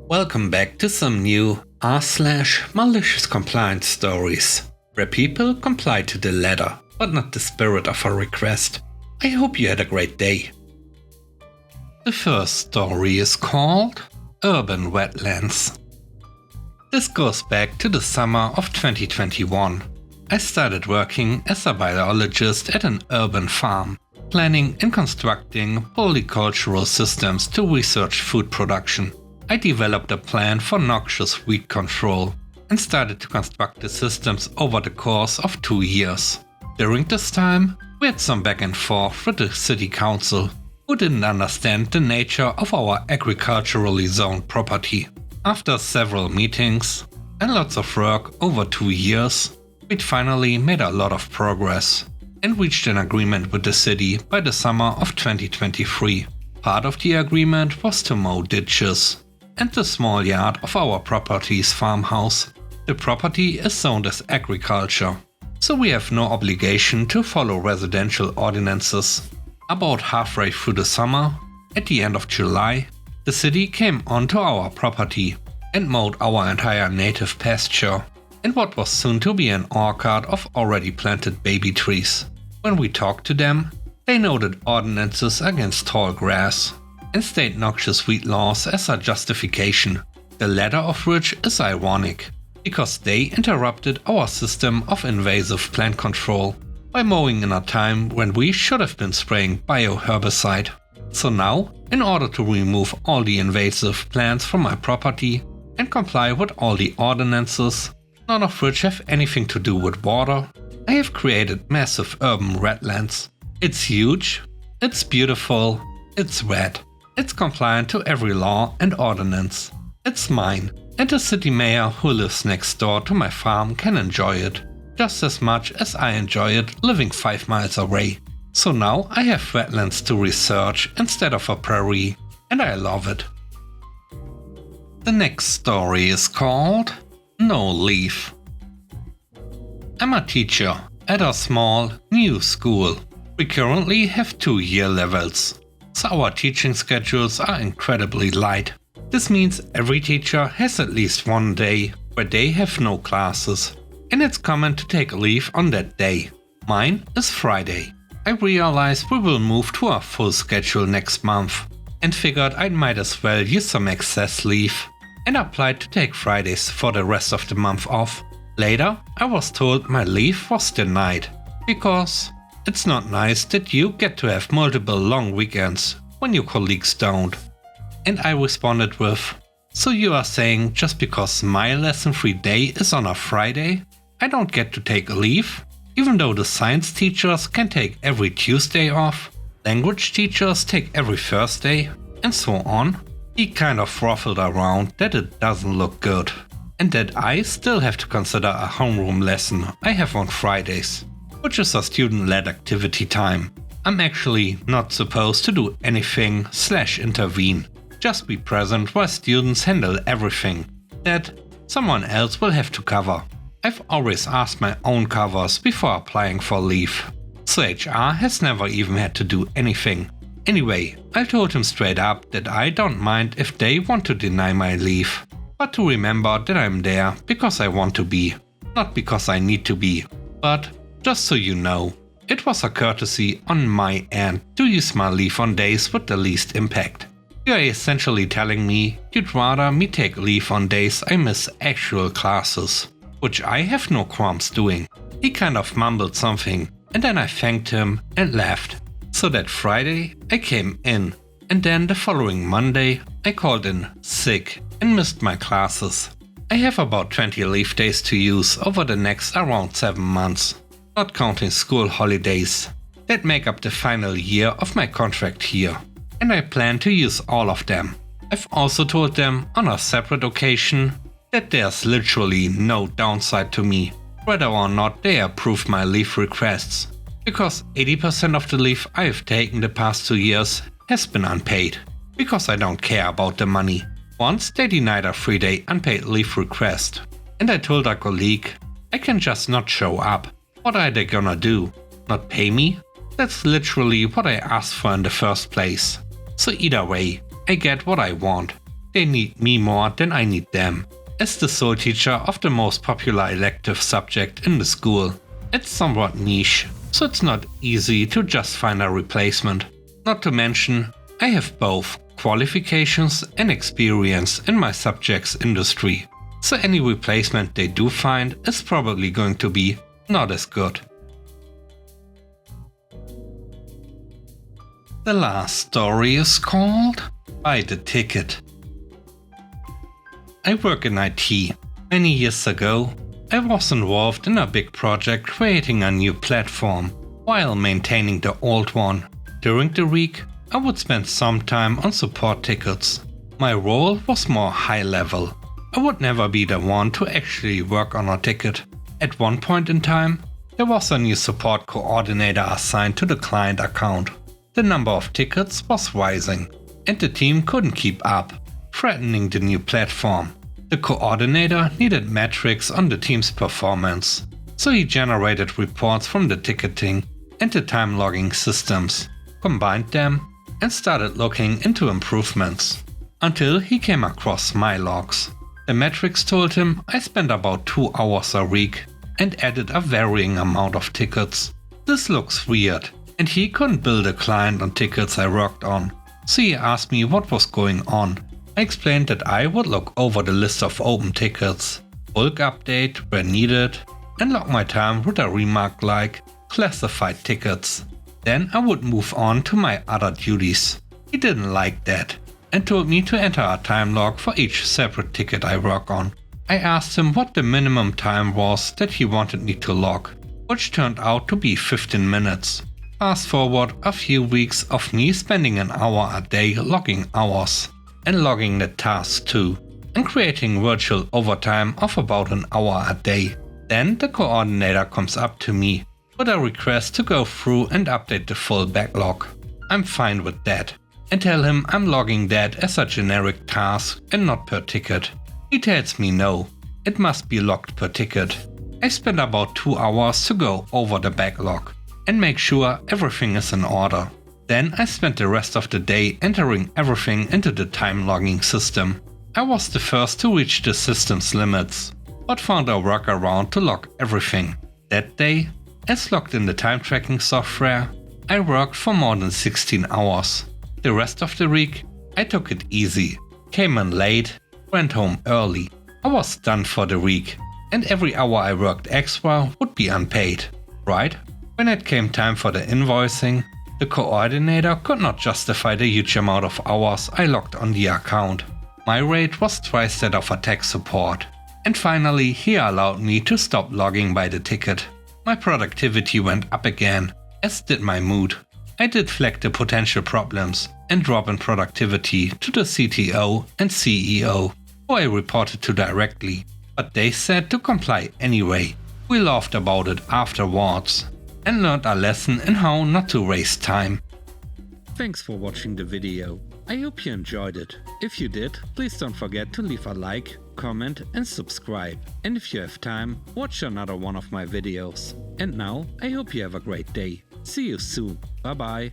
Welcome back to some new r/malicious compliance stories, where people comply to the letter, but not the spirit of a request. I hope you had a great day. The first story is called Urban Wetlands. This goes back to the summer of 2021. I started working as a biologist at an urban farm, planning and constructing polycultural systems to research food production. I developed a plan for noxious weed control and started to construct the systems over the course of 2 years. During this time, we had some back and forth with the city council, who didn't understand the nature of our agriculturally zoned property. After several meetings and lots of work over 2 years, we'd finally made a lot of progress and reached an agreement with the city by the summer of 2023. Part of the agreement was to mow ditches and the small yard of our property's farmhouse. The property is zoned as agriculture, so we have no obligation to follow residential ordinances. About halfway through the summer, at the end of July, the city came onto our property and mowed our entire native pasture and what was soon to be an orchard of already planted baby trees. When we talked to them, they noted ordinances against tall grass and state noxious weed laws as a justification, the latter of which is ironic, because they interrupted our system of invasive plant control by mowing in a time when we should have been spraying bioherbicide. So now, in order to remove all the invasive plants from my property and comply with all the ordinances, none of which have anything to do with water, I have created massive urban wetlands. It's huge, it's beautiful, it's red. It's compliant to every law and ordinance. It's mine, and the city mayor who lives next door to my farm can enjoy it, just as much as I enjoy it living 5 miles away. So now I have wetlands to research instead of a prairie, and I love it. The next story is called No Leave. I'm a teacher at a small, new school. We currently have 2 year levels, so our teaching schedules are incredibly light. This means every teacher has at least one day where they have no classes, and it's common to take leave on that day. Mine is Friday. I realized we will move to a full schedule next month and figured I might as well use some excess leave and applied to take Fridays for the rest of the month off. Later, I was told my leave was denied because it's not nice that you get to have multiple long weekends when your colleagues don't. And I responded with, so you are saying just because my lesson-free day is on a Friday, I don't get to take leave? Even though the science teachers can take every Tuesday off, language teachers take every Thursday, and so on. He kind of ruffled around that it doesn't look good, and that I still have to consider a homeroom lesson I have on Fridays, which is a student-led activity time. I'm actually not supposed to do anything/intervene, just be present while students handle everything that someone else will have to cover. I've always asked my own covers before applying for leave, so HR has never even had to do anything. Anyway, I told him straight up that I don't mind if they want to deny my leave, but to remember that I'm there because I want to be, not because I need to be. But just so you know, it was a courtesy on my end to use my leave on days with the least impact. You are essentially telling me you'd rather me take leave on days I miss actual classes, which I have no qualms doing. He kind of mumbled something, and then I thanked him and left. So that Friday I came in, and then the following Monday I called in sick and missed my classes. I have about 20 leave days to use over the next around 7 months. Not counting school holidays, that make up the final year of my contract here, and I plan to use all of them. I've also told them on a separate occasion that there's literally no downside to me, whether or not they approve my leave requests, because 80% of the leave I have taken the past 2 years has been unpaid, because I don't care about the money. Once they denied a 3-day unpaid leave request, and I told a colleague I can just not show up. What are they gonna do? Not pay me? That's literally what I asked for in the first place. So either way, I get what I want. They need me more than I need them. As the sole teacher of the most popular elective subject in the school, it's somewhat niche, so it's not easy to just find a replacement. Not to mention, I have both qualifications and experience in my subject's industry, so any replacement they do find is probably going to be not as good. The last story is called By the Ticket. I work in IT. Many years ago, I was involved in a big project creating a new platform while maintaining the old one. During the week, I would spend some time on support tickets. My role was more high level. I would never be the one to actually work on a ticket. At one point in time, there was a new support coordinator assigned to the client account. The number of tickets was rising, and the team couldn't keep up, threatening the new platform. The coordinator needed metrics on the team's performance, so he generated reports from the ticketing and the time logging systems, combined them, and started looking into improvements, until he came across my logs. The metrics told him I spent about 2 hours a week and added a varying amount of tickets. This looks weird, and he couldn't build a client on tickets I worked on, so he asked me what was going on. I explained that I would look over the list of open tickets, bulk update where needed, and log my time with a remark like classified tickets. Then I would move on to my other duties. He didn't like that and told me to enter a time log for each separate ticket I work on. I asked him what the minimum time was that he wanted me to log, which turned out to be 15 minutes. Fast forward a few weeks of me spending an hour a day logging hours and logging the tasks too, and creating virtual overtime of about an hour a day. Then the coordinator comes up to me with a request to go through and update the full backlog. I'm fine with that, and tell him I'm logging that as a generic task and not per ticket. He tells me no, it must be logged per ticket. I spend about 2 hours to go over the backlog and make sure everything is in order. Then I spent the rest of the day entering everything into the time logging system. I was the first to reach the system's limits, but found a workaround to log everything. That day, as logged in the time tracking software, I worked for more than 16 hours. The rest of the week, I took it easy, came in late, went home early. I was done for the week, and every hour I worked extra would be unpaid, right? When it came time for the invoicing, the coordinator could not justify the huge amount of hours I logged on the account. My rate was twice that of a tech support. And finally, he allowed me to stop logging by the ticket. My productivity went up again, as did my mood. I did flag the potential problems and drop in productivity to the CTO and CEO, who I reported to directly, but they said to comply anyway. We laughed about it afterwards and learned a lesson in how not to waste time. Thanks for watching the video. I hope you enjoyed it. If you did, please don't forget to leave a like, comment and subscribe. And if you have time, watch another one of my videos. And now, I hope you have a great day. See you soon. Bye bye.